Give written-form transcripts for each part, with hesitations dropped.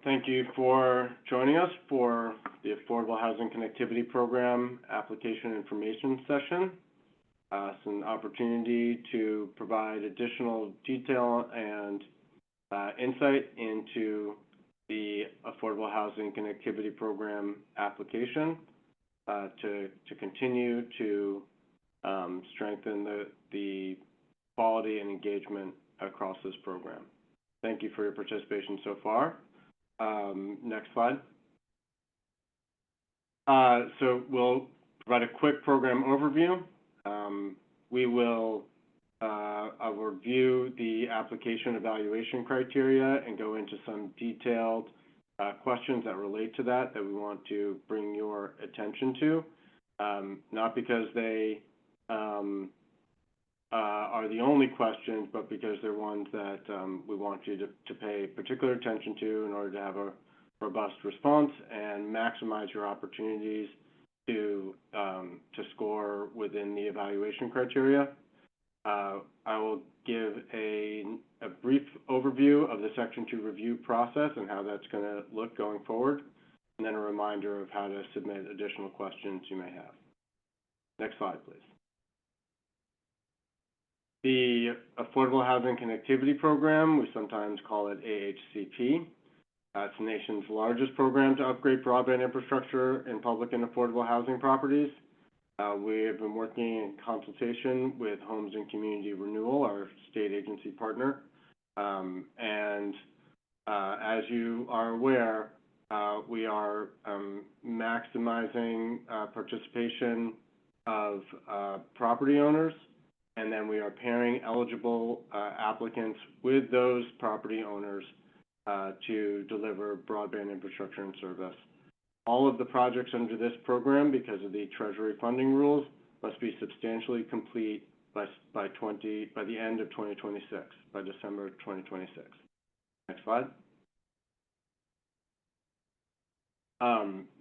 Thank you for joining us for the Affordable Housing Connectivity Program Application Information Session. It's an opportunity to provide additional detail and insight into the Affordable Housing Connectivity Program application to continue to strengthen the quality and engagement across this program. Thank you for your participation so far. Next slide. So we'll provide a quick program overview. We will I'll review the application evaluation criteria and go into some detailed questions that relate to that we want to bring your attention to, not because they are the only questions, but because they're ones that we want you to pay particular attention to in order to have a robust response and maximize your opportunities to score within the evaluation criteria. I will give a brief overview of the Section 2 review process and how that's going to look going forward, and then a reminder of how to submit additional questions you may have. Next slide, please. The Affordable Housing Connectivity Program, we sometimes call it AHCP. It's the nation's largest program to upgrade broadband infrastructure in public and affordable housing properties. We have been working in consultation with Homes and Community Renewal, our state agency partner. As you are aware, we are maximizing participation of property owners, and then we are pairing eligible applicants with those property owners to deliver broadband infrastructure and service. All of the projects under this program, because of the Treasury funding rules, must be substantially complete by the end of 2026, by December 2026. Next slide.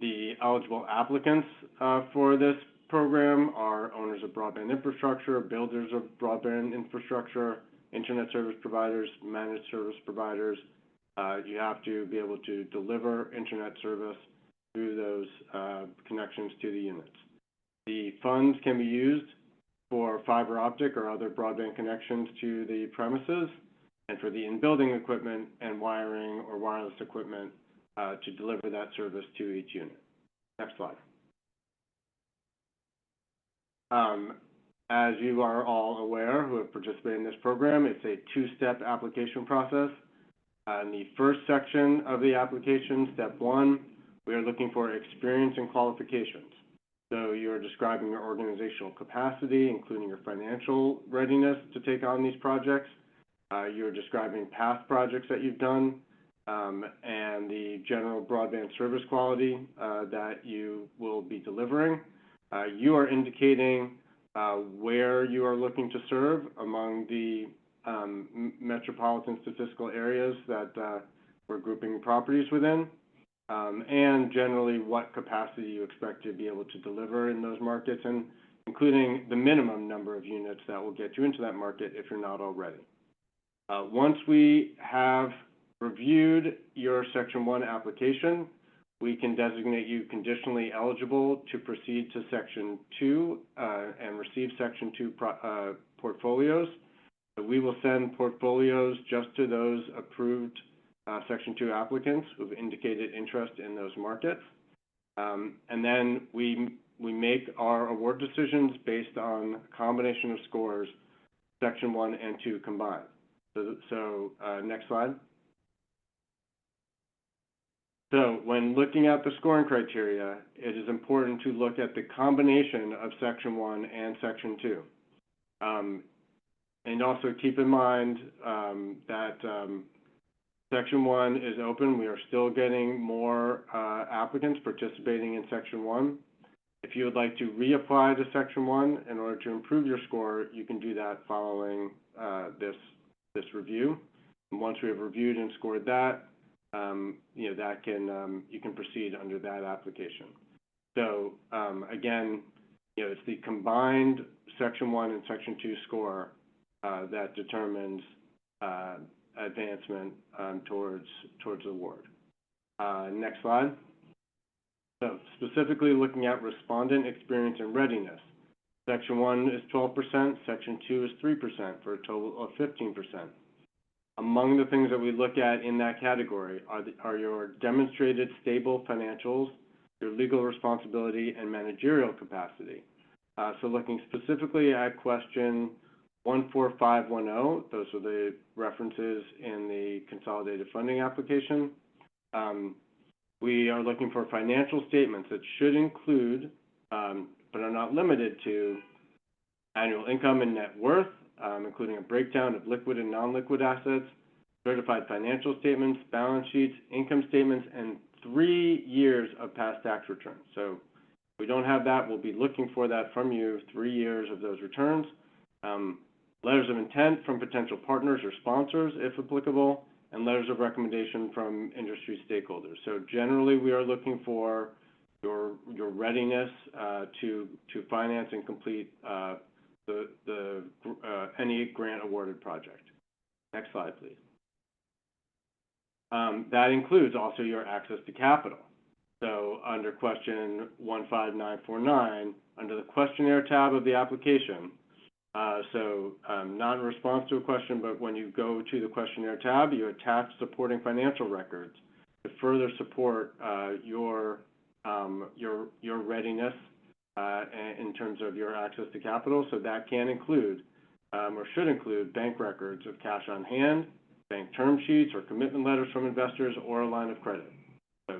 The eligible applicants for this program are owners of broadband infrastructure, builders of broadband infrastructure, internet service providers, managed service providers. You have to be able to deliver internet service through those connections to the units. The funds can be used for fiber optic or other broadband connections to the premises, and for the in-building equipment and wiring or wireless equipment to deliver that service to each unit. Next slide. As you are all aware who have participated in this program, it's a two-step application process. In the first section of the application, step 1, we are looking for experience and qualifications. So you're describing your organizational capacity, including your financial readiness to take on these projects. You're describing past projects that you've done and the general broadband service quality that you will be delivering. You are indicating where you are looking to serve among the metropolitan statistical areas that we're grouping properties within, and generally what capacity you expect to be able to deliver in those markets, and including the minimum number of units that will get you into that market if you're not already. Once we have reviewed your Section 1 application, we can designate you conditionally eligible to proceed to Section 2 and receive Section 2 portfolios. So we will send portfolios just to those approved Section 2 applicants who've indicated interest in those markets. And then we make our award decisions based on a combination of scores, Section 1 and 2 combined. So next slide. So when looking at the scoring criteria, it is important to look at the combination of Section 1 and Section 2. And also keep in mind that Section 1 is open. We are still getting more applicants participating in Section 1. If you would like to reapply to Section 1 in order to improve your score, you can do that following this review. And once we have reviewed and scored that, you can proceed under that application. So again, it's the combined Section 1 and Section 2 score that determines advancement towards award. Next slide. So specifically looking at respondent experience and readiness. Section 1 is 12%, Section 2 is 3%, for a total of 15%. Among the things that we look at in that category are your demonstrated stable financials, your legal responsibility, and managerial capacity. So looking specifically at question 14510, those are the references in the consolidated funding application. We are looking for financial statements that should include, but are not limited to, annual income and net worth, including a breakdown of liquid and non-liquid assets, certified financial statements, balance sheets, income statements, and 3 years of past tax returns. So if we don't have that, we'll be looking for that from you, 3 years of those returns. Letters of intent from potential partners or sponsors, if applicable, and letters of recommendation from industry stakeholders. So generally, we are looking for your readiness to finance and complete any grant awarded project. Next slide, please. That includes also your access to capital. So under question 15949, under the questionnaire tab of the application, not in response to a question, but when you go to the questionnaire tab, you attach supporting financial records to further support your readiness in terms of your access to capital. So that can include, or should include, bank records of cash on hand, bank term sheets or commitment letters from investors, or a line of credit. So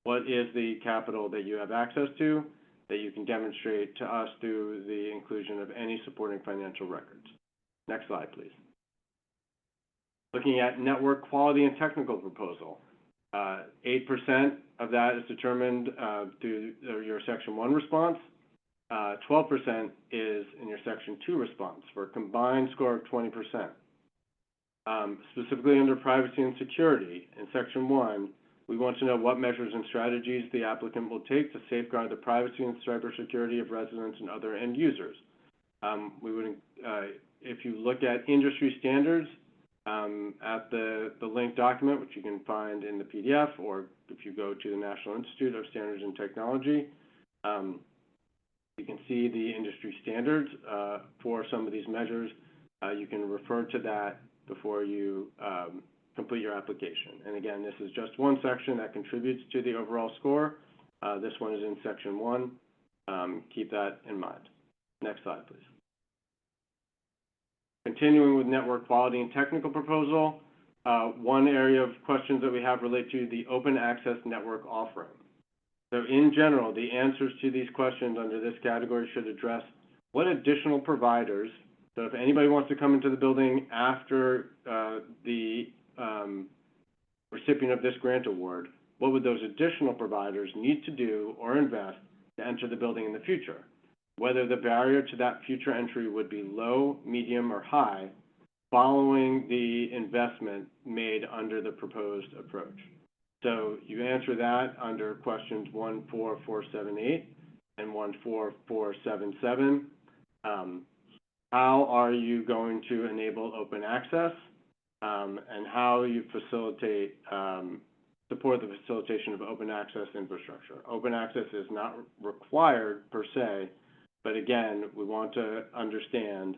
what is the capital that you have access to that you can demonstrate to us through the inclusion of any supporting financial records? Next slide, please. Looking at network quality and technical proposal. 8% of that is determined through your Section 1 response. 12% is in your Section 2 response, for a combined score of 20%. Specifically under privacy and security, in Section 1, we want to know what measures and strategies the applicant will take to safeguard the privacy and cybersecurity of residents and other end users. If you look at industry standards at the linked document, which you can find in the PDF, or if you go to the National Institute of Standards and Technology, you can see the industry standards for some of these measures. You can refer to that before you complete your application. And again, this is just one section that contributes to the overall score. This one is in Section 1. Keep that in mind. Next slide, please. Continuing with network quality and technical proposal, one area of questions that we have relate to the open access network offering. So in general, the answers to these questions under this category should address what additional providers, so if anybody wants to come into the building after the recipient of this grant award, what would those additional providers need to do or invest to enter the building in the future? Whether the barrier to that future entry would be low, medium, or high following the investment made under the proposed approach. So you answer that under questions 14478 and 14477. How are you going to enable open access, and how you facilitate, support the facilitation of open access infrastructure. Open access is not required per se, but again, we want to understand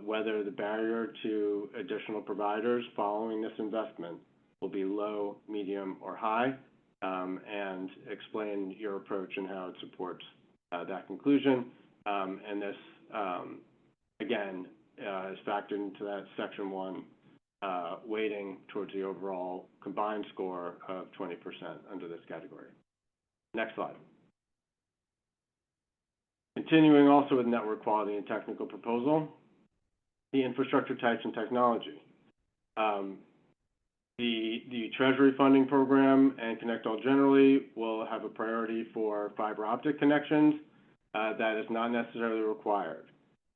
whether the barrier to additional providers following this investment will be low, medium, or high, and explain your approach and how it supports that conclusion. And this, again, is factored into that Section 1 weighting towards the overall combined score of 20% under this category. Next slide. Continuing also with network quality and technical proposal, the infrastructure types and technology. The Treasury funding program and Connect All generally will have a priority for fiber optic connections. That is not necessarily required.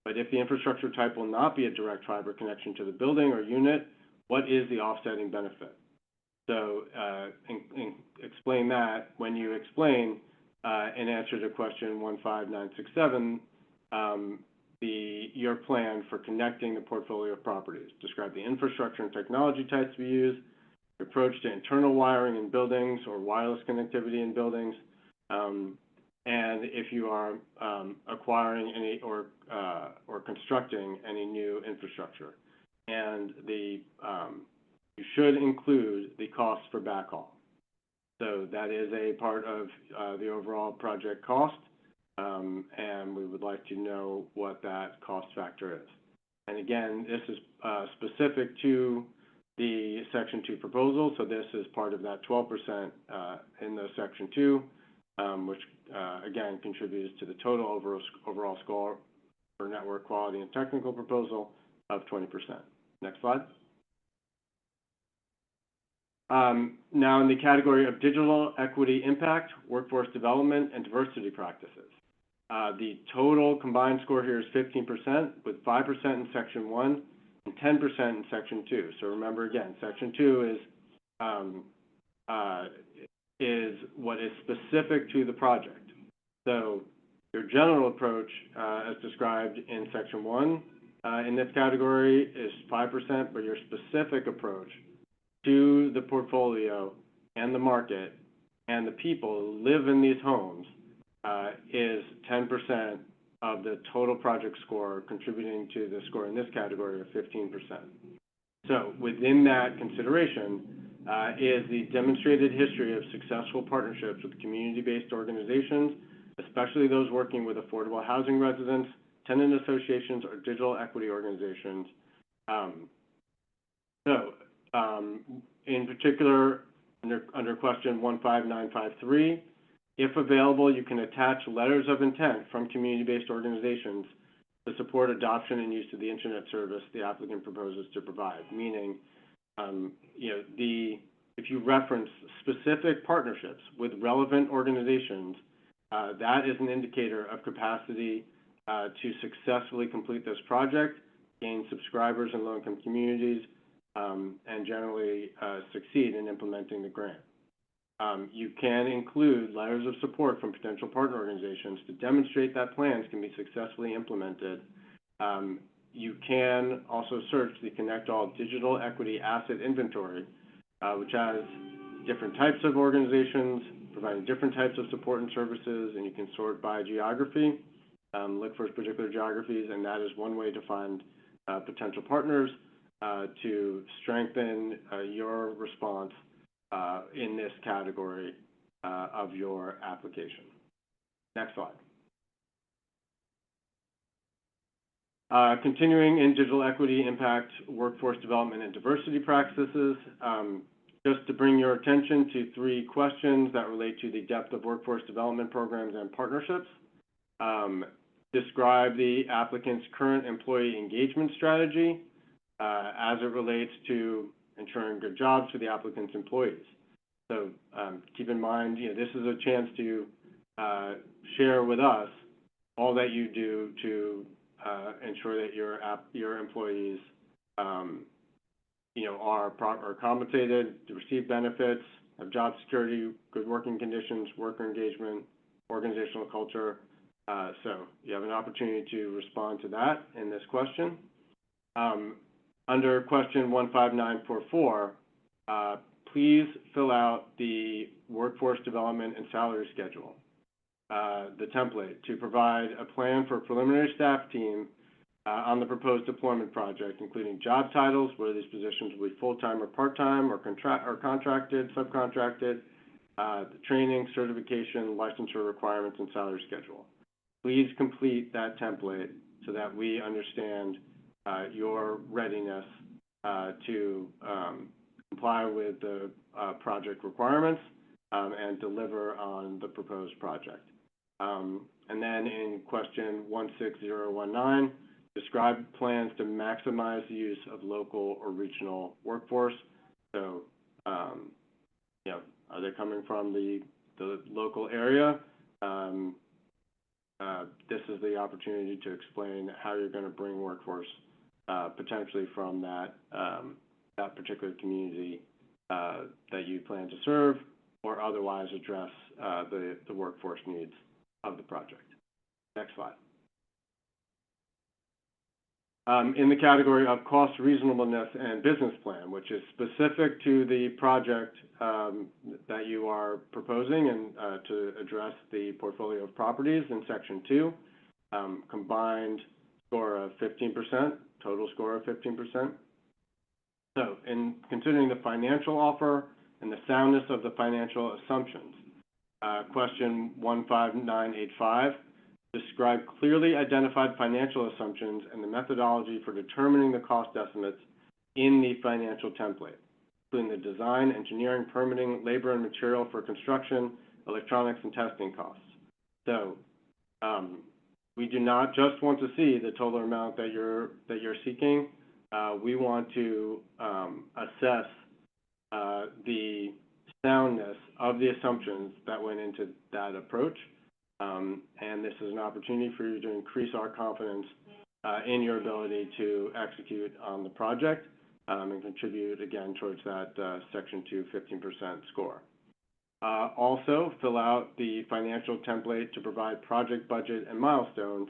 But if the infrastructure type will not be a direct fiber connection to the building or unit, what is the offsetting benefit? So explain that when you explain in answer to question 15967, your plan for connecting the portfolio of properties. Describe the infrastructure and technology types we use, approach to internal wiring in buildings or wireless connectivity in buildings, and if you are acquiring any or constructing any new infrastructure. And you should include the cost for backhaul. So that is a part of the overall project cost, and we would like to know what that cost factor is. And again, this is specific to the Section 2 proposal, so this is part of that 12% in the Section 2, which again contributes to the total overall score for network quality and technical proposal of 20%. Next slide. Now in the category of digital equity impact, workforce development, and diversity practices. The total combined score here is 15%, with 5% in Section 1 and 10% in Section 2. So remember again, Section 2 is what is specific to the project. So your general approach, as described in Section 1 in this category, is 5%, but your specific approach to the portfolio and the market and the people who live in these homes is 10% of the total project score, contributing to the score in this category of 15%. So within that consideration is the demonstrated history of successful partnerships with community-based organizations, especially those working with affordable housing residents, tenant associations, or digital equity organizations. In particular, under question 15953, if available, you can attach letters of intent from community-based organizations to support adoption and use of the internet service the applicant proposes to provide. Meaning, if you reference specific partnerships with relevant organizations, that is an indicator of capacity to successfully complete this project, gain subscribers in low-income communities, and generally succeed in implementing the grant. You can include letters of support from potential partner organizations to demonstrate that plans can be successfully implemented. You can also search the Connect All Digital Equity Asset Inventory, which has different types of organizations providing different types of support and services, and you can sort by geography, look for particular geographies, and that is one way to find potential partners to strengthen your response in this category of your application. Next slide. Continuing in digital equity impact, workforce development, and diversity practices, just to bring your attention to 3 questions that relate to the depth of workforce development programs and partnerships. Describe the applicant's current employee engagement strategy as it relates to ensuring good jobs for the applicant's employees. So keep in mind, this is a chance to share with us all that you do to ensure that your employees are compensated, to receive benefits, have job security, good working conditions, worker engagement, organizational culture. So you have an opportunity to respond to that in this question. Under question 15944, please fill out the workforce development and salary schedule, the template, to provide a plan for a preliminary staff team on the proposed deployment project, including job titles, whether these positions will be full-time or part-time or contracted, subcontracted, the training, certification, licensure requirements, and salary schedule. Please complete that template so that we understand your readiness to comply with the project requirements and deliver on the proposed project. And then in question 16019, describe plans to maximize the use of local or regional workforce. So, are they coming from the local area? This is the opportunity to explain how you're going to bring workforce potentially from that particular community that you plan to serve, or otherwise address the workforce needs of the project. Next slide. in the category of cost reasonableness and business plan, which is specific to the project that you are proposing and to address the portfolio of properties in Section 2, combined score of 15%, total score of 15%. So in considering the financial offer and the soundness of the financial assumptions, question 15985, describe clearly identified financial assumptions and the methodology for determining the cost estimates in the financial template, including the design, engineering, permitting, labor and material for construction, electronics, and testing costs. So we do not just want to see the total amount that you're seeking. We want to assess the soundness of the assumptions that went into that approach. And this is an opportunity for you to increase our confidence in your ability to execute on the project and contribute, again, towards that Section 2 15% score. Also, fill out the financial template to provide project budget and milestones,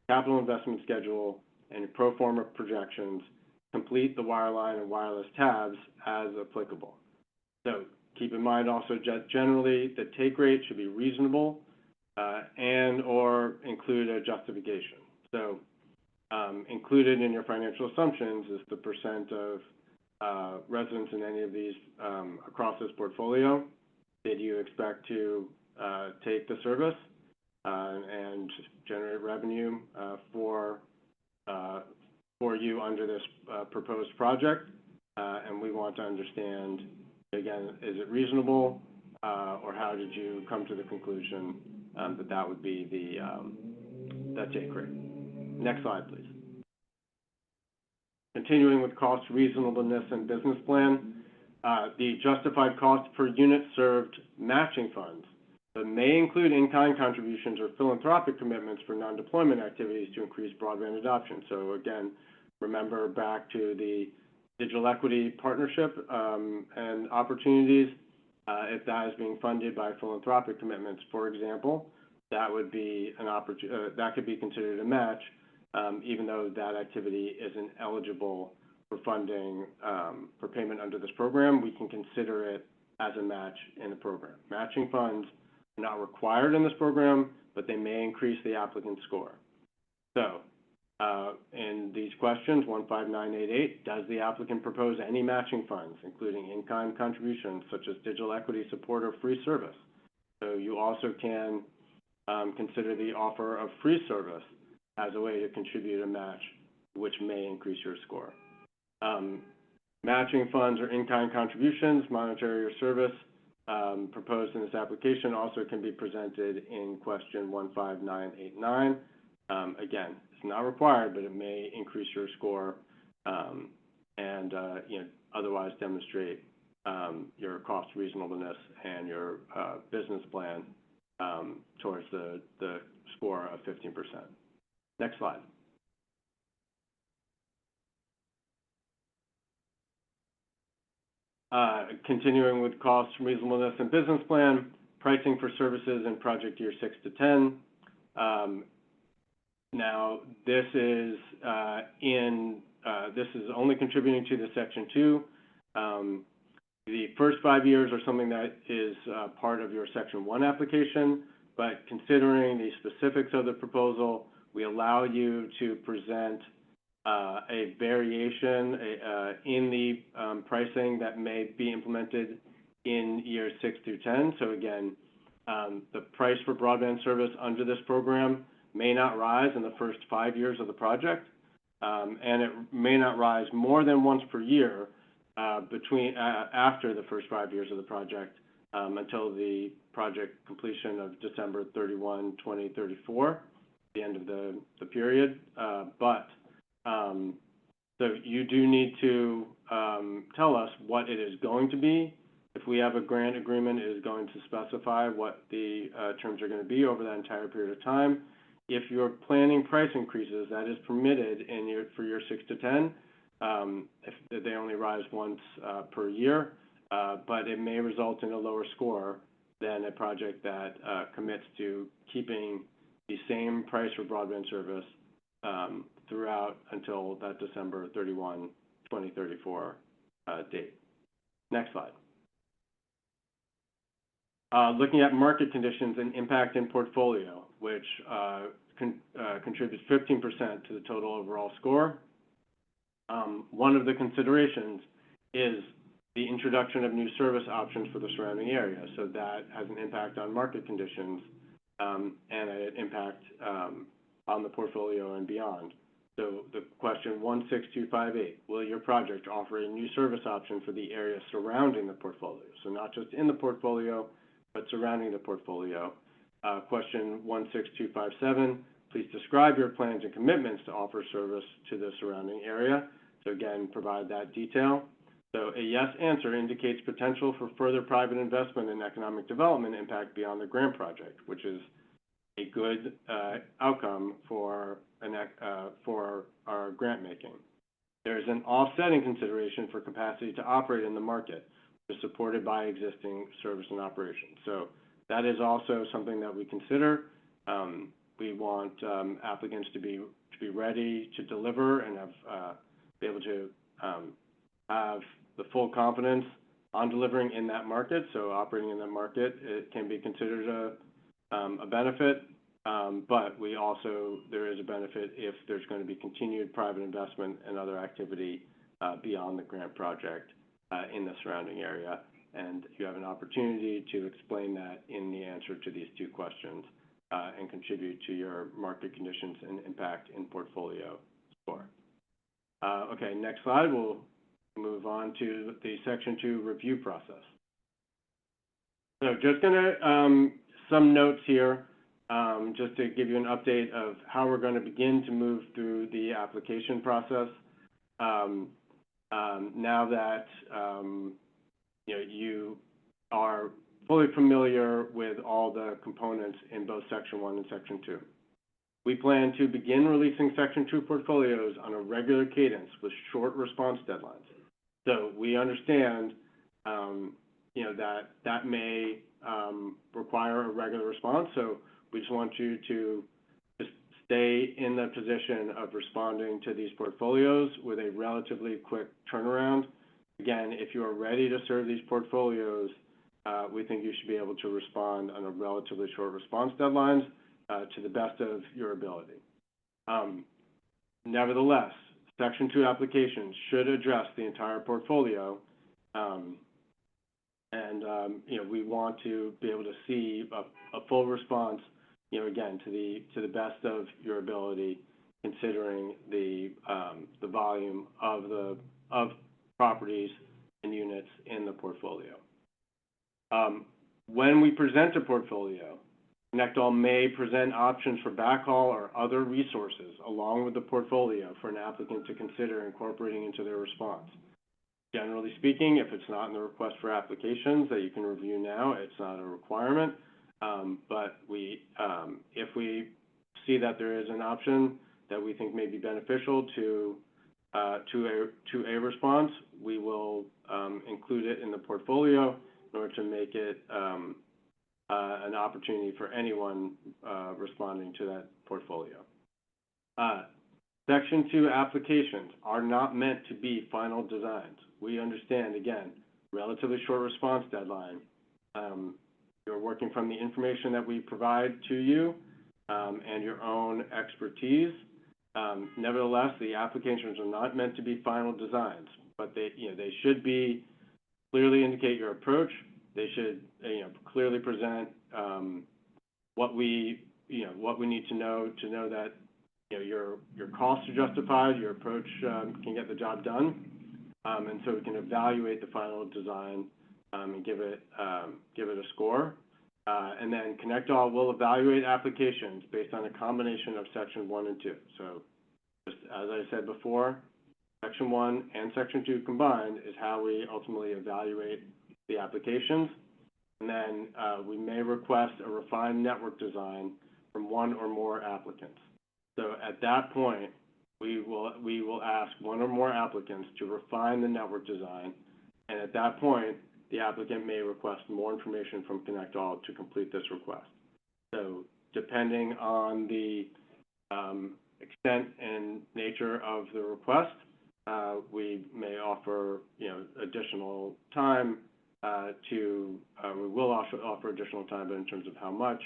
capital investment schedule, and pro forma projections. Complete the wireline and wireless tabs as applicable. So keep in mind also that generally the take rate should be reasonable and or include a justification. So included in your financial assumptions is the percent of residents in any of these across this portfolio. Did you expect to take the service and generate revenue for you under this proposed project? And we want to understand, again, is it reasonable, or how did you come to the conclusion that would be the take rate? Next slide, please. Continuing with cost reasonableness and business plan, the justified cost per unit served matching funds that may include in-kind contributions or philanthropic commitments for non-deployment activities to increase broadband adoption. So again, remember back to the digital equity partnership and opportunities. If that is being funded by philanthropic commitments, for example, that would be an that could be considered a match, even though that activity isn't eligible for funding for payment under this program. We can consider it as a match in the program. Matching funds are not required in this program, but they may increase the applicant's score. So in these questions, 15988, does the applicant propose any matching funds, including in-kind contributions such as digital equity support or free service? So you also can consider the offer of free service as a way to contribute a match, which may increase your score. Matching funds or in-kind contributions, monetary or service, proposed in this application also can be presented in question 15989. Again, it's not required, but it may increase your score and otherwise demonstrate your cost reasonableness and your business plan towards the score of 15%. Next slide. Continuing with cost reasonableness and business plan, pricing for services in project year 6 to 10. Now, this is only contributing to the Section 2. The first 5 years are something that is part of your Section 1 application, but considering the specifics of the proposal, we allow you to present a variation in the pricing that may be implemented in years 6 through 10. So again, the price for broadband service under this program may not rise in the first 5 years of the project, and it may not rise more than once per year after the first 5 years of the project until the project completion of December 31, 2034, the end of the period. So you do need to tell us what it is going to be. If we have a grant agreement, it is going to specify what the terms are going to be over that entire period of time. If you're planning price increases, that is permitted for year 6 to 10, if they only rise once per year, but it may result in a lower score than a project that commits to keeping the same price for broadband service throughout until that December 31, 2034 date. Next slide. Looking at market conditions and impact in portfolio, which contributes 15% to the total overall score. One of the considerations is the introduction of new service options for the surrounding area. So that has an impact on market conditions and an impact on the portfolio and beyond. So the question 16258, will your project offer a new service option for the area surrounding the portfolio? So not just in the portfolio, but surrounding the portfolio. Question 16257, please describe your plans and commitments to offer service to the surrounding area. So again, provide that detail. So a yes answer indicates potential for further private investment and economic development impact beyond the grant project, which is a good outcome for our grant making. There is an offsetting consideration for capacity to operate in the market, which is supported by existing service and operations. So that is also something that we consider. We want applicants to be ready to deliver and be able to have the full confidence on delivering in that market. So operating in that market, it can be considered a benefit, but there is a benefit if there's going to be continued private investment and other activity beyond the grant project in the surrounding area. And you have an opportunity to explain that in the answer to these two questions and contribute to your market conditions and impact in portfolio score. Okay, next slide. We'll move on to the Section 2 review process. So just going to some notes here, just to give you an update of how we're going to begin to move through the application process. Now that you are fully familiar with all the components in both Section 1 and Section 2. We plan to begin releasing Section 2 portfolios on a regular cadence with short response deadlines. So we understand, that may require a regular response. So we just want you to just stay in the position of responding to these portfolios with a relatively quick turnaround. Again, if you are ready to serve these portfolios, we think you should be able to respond on a relatively short response deadlines to the best of your ability. Nevertheless, Section 2 applications should address the entire portfolio, we want to be able to see a full response, again, to the best of your ability, considering the volume of properties and units in the portfolio. When we present a portfolio, ConnectAll may present options for backhaul or other resources along with the portfolio for an applicant to consider incorporating into their response. Generally speaking, if it's not in the request for applications that you can review now, it's not a requirement. But if we see that there is an option that we think may be beneficial to a response, we will include it in the portfolio in order to make it an opportunity for anyone responding to that portfolio. Section 2 applications are not meant to be final designs. We understand, again, relatively short response deadline. You're working from the information that we provide to you and your own expertise. Nevertheless, the applications are not meant to be final designs, but they should clearly indicate your approach. They should, clearly present what we need to know that your costs are justified, your approach can get the job done, and so we can evaluate the final design and give it a score. And then ConnectAll will evaluate applications based on a combination of Section 1 and 2. So, just as I said before, Section 1 and Section 2 combined is how we ultimately evaluate the applications. And then we may request a refined network design from one or more applicants. So at that point, we will ask one or more applicants to refine the network design, and at that point, the applicant may request more information from ConnectAll to complete this request. So depending on the extent and nature of the request, we may offer, additional time we will also offer additional time, but in terms of how much,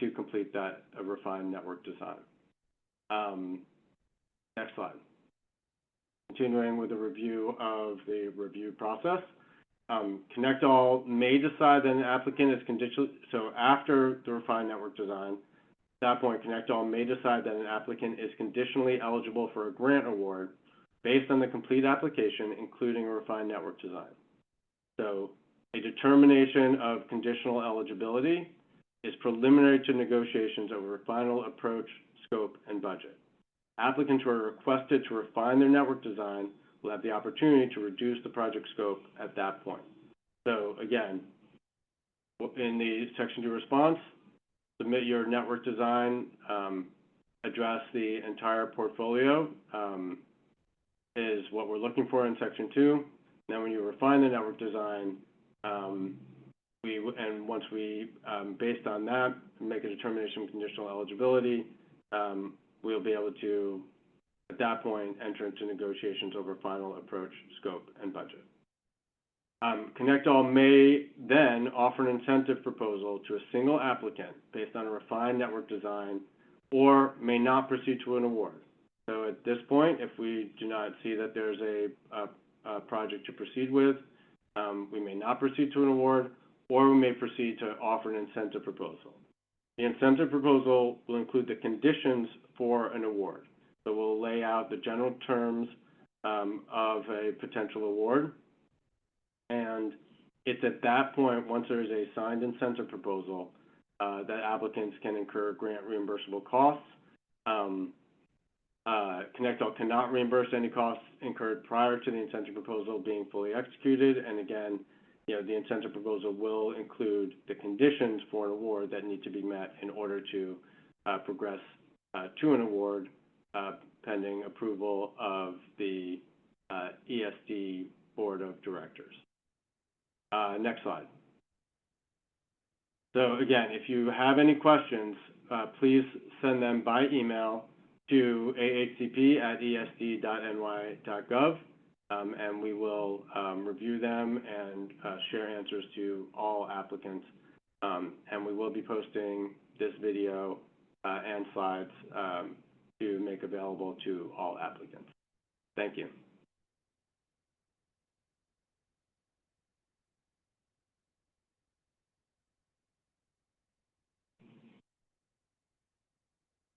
to complete that refined network design. Next slide. Continuing with a review of the review process. ConnectAll may decide that an applicant is conditional, so after the refined network design, at that point, ConnectAll may decide that an applicant is conditionally eligible for a grant award based on the complete application, including a refined network design. So a determination of conditional eligibility is preliminary to negotiations over final approach, scope, and budget. Applicants who are requested to refine their network design will have the opportunity to reduce the project scope at that point. So again, in the Section 2 response, submit your network design, address the entire portfolio, is what we're looking for in Section 2. Then when you refine the network design, once we, based on that, make a determination of conditional eligibility, we'll be able to, at that point, enter into negotiations over final approach, scope, and budget. ConnectAll may then offer an incentive proposal to a single applicant based on a refined network design, or may not proceed to an award. So at this point, if we do not see that there's a project to proceed with, we may not proceed to an award, or we may proceed to offer an incentive proposal. The incentive proposal will include the conditions for an award. So we'll lay out the general terms of a potential award. And it's at that point, once there is a signed incentive proposal, that applicants can incur grant reimbursable costs. ConnectAll cannot reimburse any costs incurred prior to the incentive proposal being fully executed. And again, the incentive proposal will include the conditions for an award that need to be met in order to progress to an award, pending approval of the ESD Board of Directors. Next slide. So again, if you have any questions, please send them by email to ahcp@esd.ny.gov, and we will review them and share answers to all applicants. And we will be posting this video and slides to make available to all applicants. Thank you.